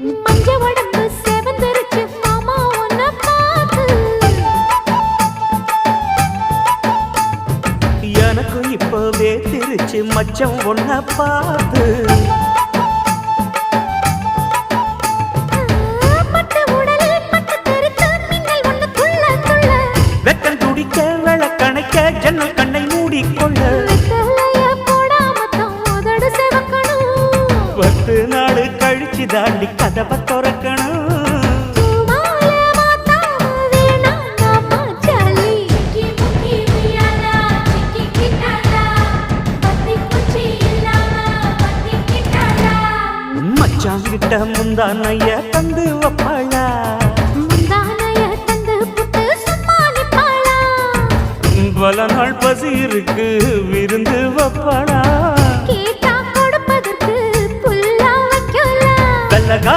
மஞ்ச உடம்பு செவந்திருச்சு மாமா உன்னை பார்த்து. எனக்கும் இப்பவே திருச்சு மச்சம் ஒன்ன பார்த்து. பட்டு உடலில் பட்டு தெறித்து மின்னல் ஒன்று துள்ள துள்ள. வெக்கம் துடிக்க விளக்கணைக்க ஜன்னல் கண்ணை மூடிக்கொள்ள. வெத்தலைய போடாம தான் உதடு சிவக்கணும். 10 நாள் கழிச்சு தாண்டி கதவை திறக்கணும். பூமால மாத்தாம வேணாண்டா மாச்சாலி. சிக்கி முக்கி உய்யாலா, சிக்கி கிட்டாலா. பத்தி குச்சி இல்லாம பத்தி கிட்டாலா. மச்சான் கிட்ட முந்தானைய தந்து வப்பாளா. முந்தானைய தந்து புட்டு சும்மா நிப்பாளா. பல நாள் பசி இருக்கு விருந்து வப்பாளா. கேட்டா கொடுப்பதற்கு புல்லா வைக்கல. கள்ளகா